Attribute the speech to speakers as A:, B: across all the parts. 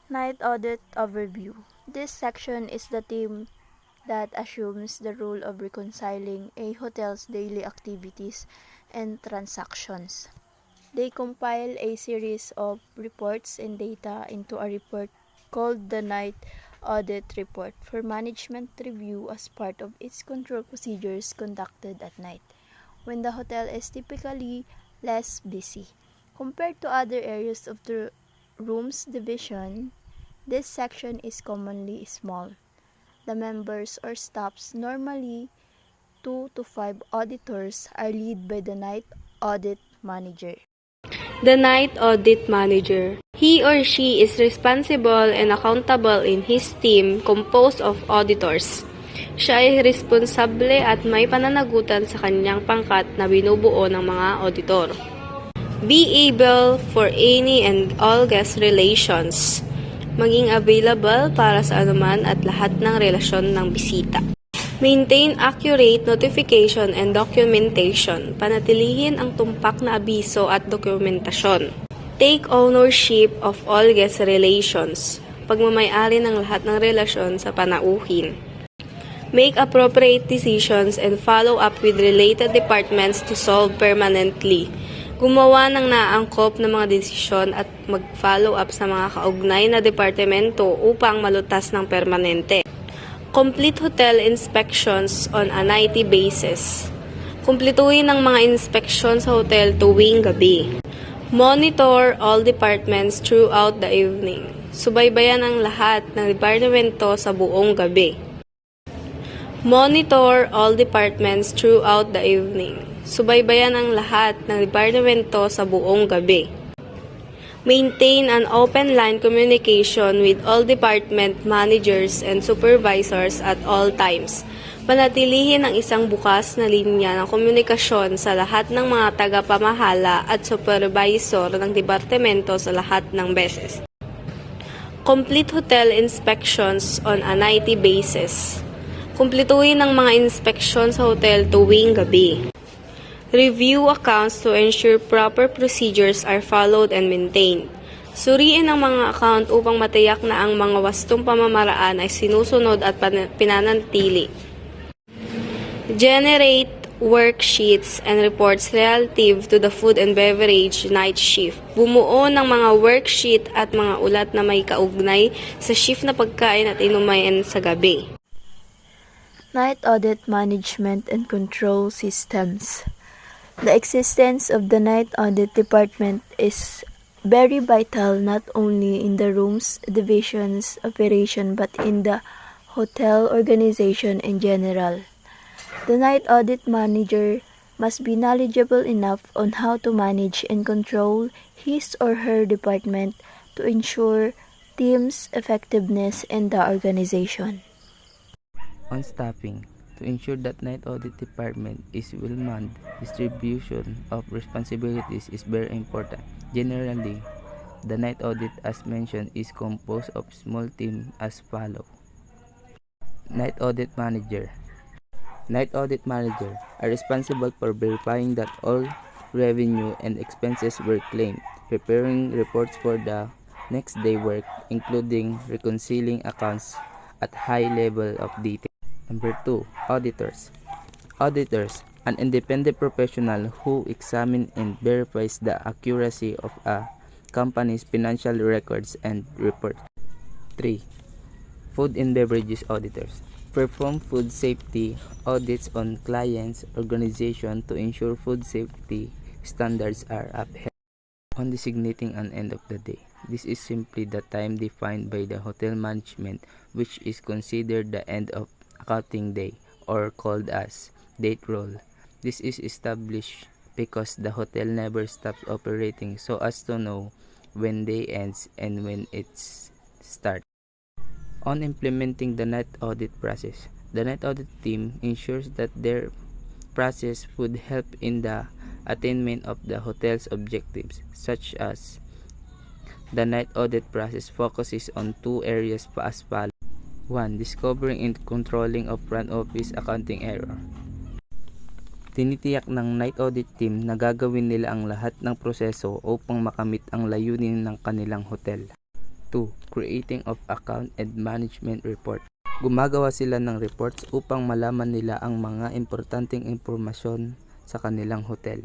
A: Night Audit Overview. This section is the team that assumes the role of reconciling a hotel's daily activities and transactions. They compile a series of reports and data into a report called the Night Audit Report for management review as part of its control procedures conducted at night, when the hotel is typically less busy. Compared to other areas of the rooms division, this section is commonly small. The members or staffs, normally 2 to 5 auditors, are led by the Night Audit Manager.
B: The Night Audit Manager. He or she is responsible and accountable in his team composed of auditors. Siya ay responsable at may pananagutan sa kanyang pangkat na binubuo ng mga auditor. Be able for any and all guest relations. Maging available para sa anuman at lahat ng relasyon ng bisita. Maintain accurate notification and documentation. Panatilihin ang tumpak na abiso at dokumentasyon. Take ownership of all guest relations. Pagmamay-ari ng lahat ng relasyon sa panauhin. Make appropriate decisions and follow up with related departments to solve permanently. Gumawa ng naangkop na mga desisyon at mag-follow up sa mga kaugnay na departamento upang malutas ng permanente. Complete hotel inspections on a nightly basis. Kumpletuhin ang mga inspeksyon sa hotel tuwing gabi. Monitor all departments throughout the evening. Subaybayan ang lahat ng departamento sa buong gabi. Monitor all departments throughout the evening. Subaybayan ang lahat ng departamento sa buong gabi. Maintain an open line communication with all department managers and supervisors at all times. Panatilihin ang isang bukas na linya ng komunikasyon sa lahat ng mga tagapamahala at supervisor ng departamento sa lahat ng beses. Complete hotel inspections on a nightly basis. Kumpletuhin ang mga inspeksyon sa hotel tuwing gabi. Review accounts to ensure proper procedures are followed and maintained. Suriin ang mga account upang matiyak na ang mga wastong pamamaraan ay sinusunod at pinanatili. Generate worksheets and reports relative to the food and beverage night shift. Bumuo ng mga worksheet at mga ulat na may kaugnay sa shift na pagkain at inumayan sa gabi.
A: Night Audit Management and Control Systems. The existence of the Night Audit Department is very vital not only in the rooms division's operation but in the hotel organization in general. The Night Audit Manager must be knowledgeable enough on how to manage and control his or her department to ensure team's effectiveness in the organization.
C: On staffing, to ensure that Night Audit Department is well-manned, distribution of responsibilities is very important. Generally, the Night Audit, as mentioned, is composed of small team as follow. Night Audit Manager. Night Audit Manager are responsible for verifying that all revenue and expenses were claimed, preparing reports for the next day work, including reconciling accounts at high level of detail. Number 2, auditors. Auditors, an independent professional who examines and verifies the accuracy of a company's financial records and reports. 3, food and beverages auditors. Perform food safety audits on clients' organization to ensure food safety standards are upheld. On designating an end of the day. This is simply the time defined by the hotel management, which is considered the end of accounting day, or called as date roll. This is established because the hotel never stops operating so as to know when day ends and when it starts. On implementing the night audit process, the night audit team ensures that their process would help in the attainment of the hotel's objectives, such as the night audit process focuses on 2 areas as follows. 1. Discovering and controlling of front office accounting error. Tinitiyak ng night audit team na gagawin nila ang lahat ng proseso upang makamit ang layunin ng kanilang hotel. 2. Creating of account and management report. Gumagawa sila ng reports upang malaman nila ang mga importanteng impormasyon sa kanilang hotel.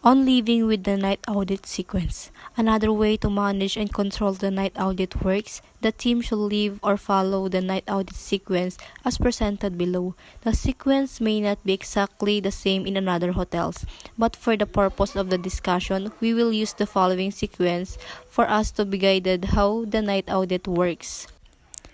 D: On living with the night audit sequence. Another way to manage and control the night audit works, the team should live or follow the night audit sequence as presented below. The sequence may not be exactly the same in another hotels, but for the purpose of the discussion, we will use the following sequence for us to be guided how the night audit works.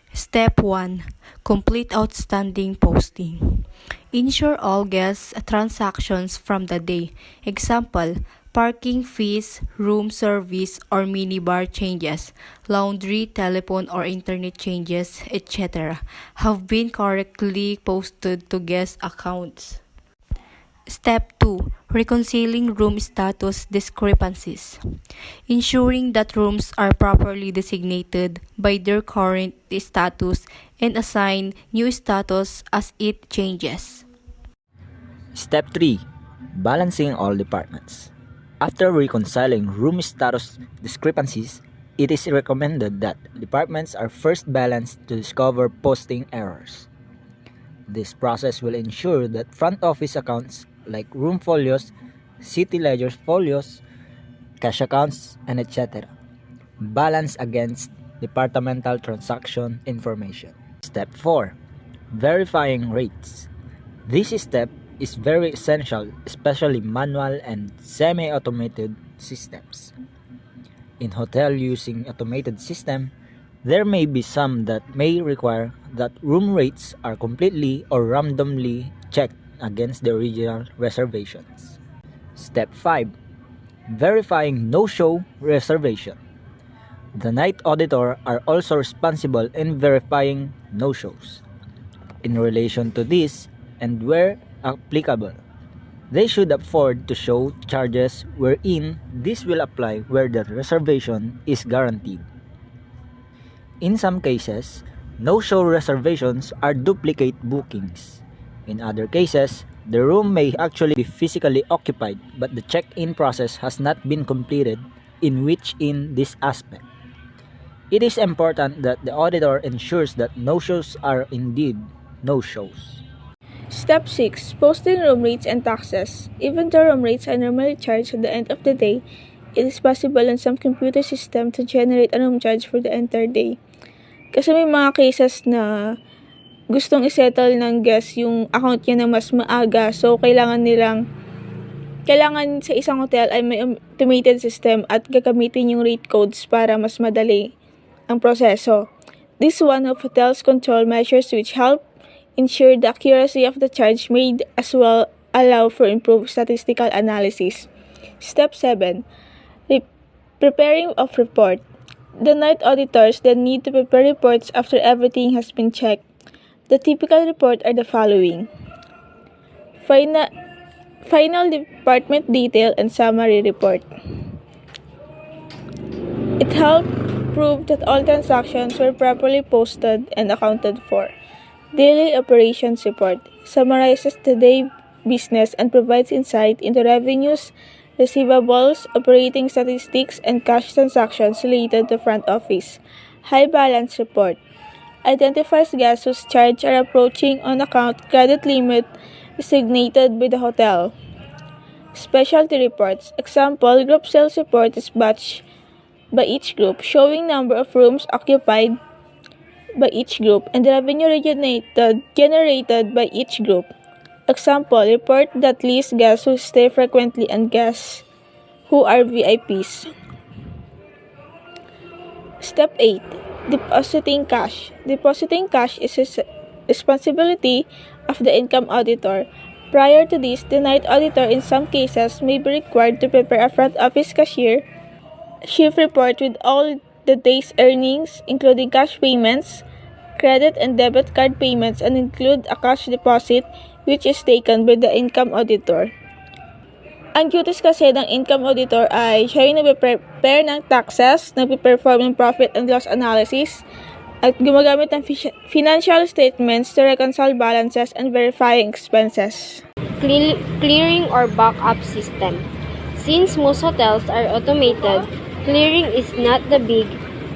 D: Step 1. Complete outstanding posting. Ensure all guests' transactions from the day. Example, parking fees, room service or minibar changes, laundry, telephone or internet changes, etc. have been correctly posted to guest accounts. Step 2. Reconciling room status discrepancies. Ensuring that rooms are properly designated by their current status and assign new status as it changes.
E: Step 3. Balancing all departments. After reconciling room status discrepancies, it is recommended that departments are first balanced to discover posting errors. This process will ensure that front office accounts like room folios, city ledger folios, cash accounts, and etc. balance against departmental transaction information. Step 4. Verifying rates. This step is very essential, especially manual and semi-automated systems. In hotel using automated system, there may be some that may require that room rates are completely or randomly checked against the original reservations. Step 5. Verifying no-show reservation. The night auditor are also responsible in verifying no-shows. In relation to this, and where applicable, they should afford to show charges wherein this will apply where the reservation is guaranteed. In some cases, no-show reservations are duplicate bookings. In other cases, the room may actually be physically occupied but the check-in process has not been completed, in which in this aspect, it is important that the auditor ensures that no-shows are indeed no-shows.
F: Step 6. Posting room rates and taxes. Even though room rates are normally charged at the end of the day, it is possible in some computer system to generate a room charge for the entire day. Kasi may mga cases na gustong isettle ng guest yung account niya na mas maaga, so kailangan sa isang hotel ay may automated system at gagamitin yung rate codes para mas madali ang proseso. This is one of hotel's control measures which help ensure the accuracy of the charge made as well allow for improved statistical analysis. Step 7. Preparing of report. The night auditors then need to prepare reports after everything has been checked. The typical report are the following: final department detail and summary report. It helped prove that all transactions were properly posted and accounted for. Daily operations report summarizes the day business and provides insight into revenues, receivables, operating statistics, and cash transactions related to front office. High balance report identifies guests whose charge are approaching on-account credit limit designated by the hotel. Specialty reports. Example, group sales report is batched by each group, showing number of rooms occupied by each group and the revenue generated by each group. Example, report that lists guests who stay frequently and guests who are VIPs. Step 8. Depositing cash. Depositing cash is a responsibility of the income auditor. Prior to this, the night auditor in some cases may be required to prepare a front office cashier shift report with all the day's earnings, including cash payments, credit and debit card payments, and include a cash deposit which is taken by the income auditor. Ang duties kasi ng income auditor ay siya yung nagpe-prepare ng taxes, nagpe-perform ng profit and loss analysis, at gumagamit ng financial statements to reconcile balances and verifying expenses.
B: Clearing or backup system. Since most hotels are automated, clearing is not the big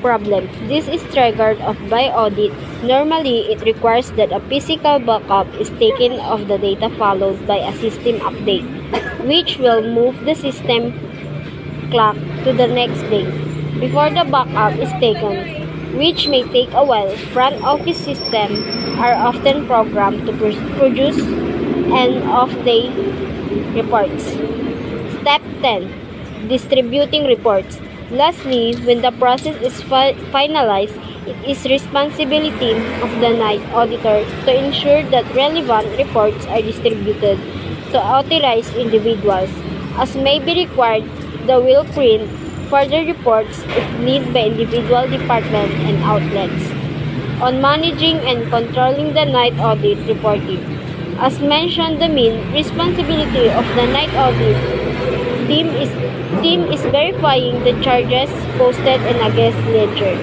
B: problem. This is triggered off by audit. Normally, it requires that a physical backup is taken of the data followed by a system update, which will move the system clock to the next day. Before the backup is taken, which may take a while, front office systems are often programmed to produce end-of-day reports. Step 10. Distributing reports. Lastly, when the process is finalized, it is responsibility of the night auditor to ensure that relevant reports are distributed to authorized individuals. As may be required, the will print further reports if need by individual departments and outlets. On managing and controlling the night audit reporting. As mentioned, the main responsibility of the night audit team is verifying the charges posted in a guest ledger.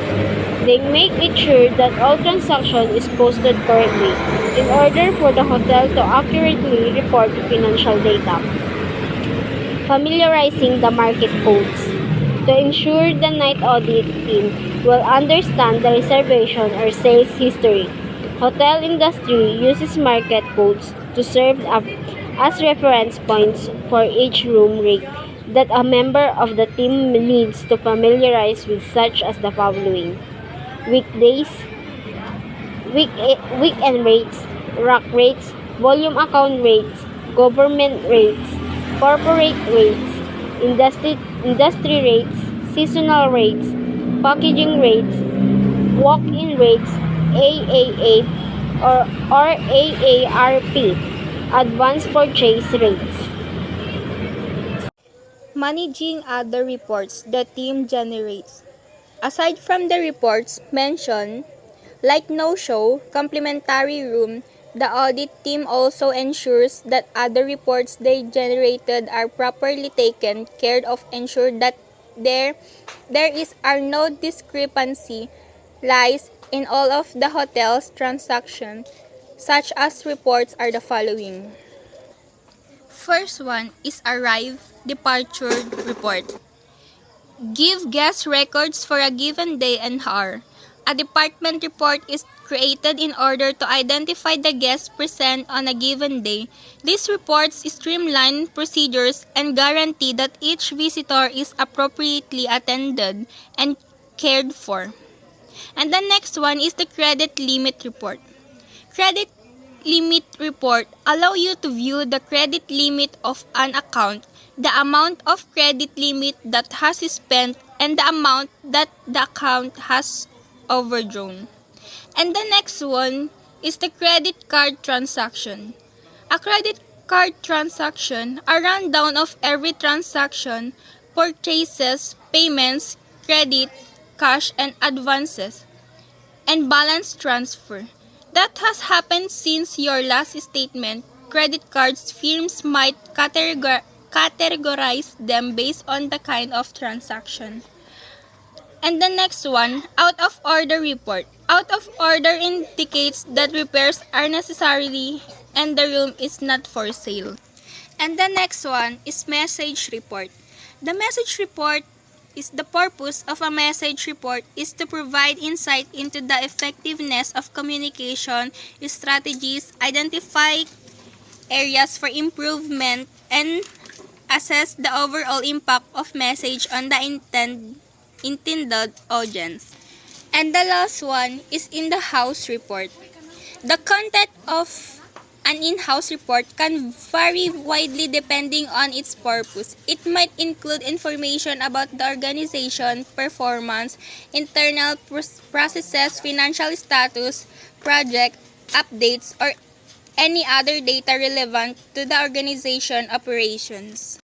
B: They make it sure that all transactions is posted correctly in order for the hotel to accurately report financial data. Familiarizing the market codes. To ensure the night audit team will understand the reservation or sales history. Hotel industry uses market codes to serve as reference points for each room rate that a member of the team needs to familiarize with, such as the following: weekdays, weekend rates, rack rates, volume account rates, government rates, corporate rates, industry rates, seasonal rates, packaging rates, walk-in rates, AAA or AARP, advance purchase rates.
G: Managing other reports the team generates. Aside from the reports mentioned, like no-show, complimentary room, the audit team also ensures that other reports they generated are properly taken care of, ensure that there are no discrepancy lies in all of the hotel's transactions. Such as reports are the following. First one is arrive departure report. Give guest records for a given day and hour. A department report is created in order to identify the guests present on a given day. These reports streamline procedures and guarantee that each visitor is appropriately attended and cared for. And the next one is the credit limit report. Credit limit report allow you to view the credit limit of an account, the amount of credit limit that has spent, and the amount that the account has overdrawn. And the next one is the credit card transaction. A credit card transaction, a rundown of every transaction, purchases, payments, credit, cash, and advances, and balance transfer that has happened since your last statement. Credit cards firms might categorize them based on the kind of transaction. And the next one, out of order report. Out of order indicates that repairs are necessary and the room is not for sale. And the next one is message report. The message report is the purpose of a message report is to provide insight into the effectiveness of communication strategies, identify areas for improvement, and assess the overall impact of message on the intended audience. And the last one is in-the-house report. The content of an in-house report can vary widely depending on its purpose. It might include information about the organization, performance, internal processes, financial status, project updates, or any other data relevant to the organization operations.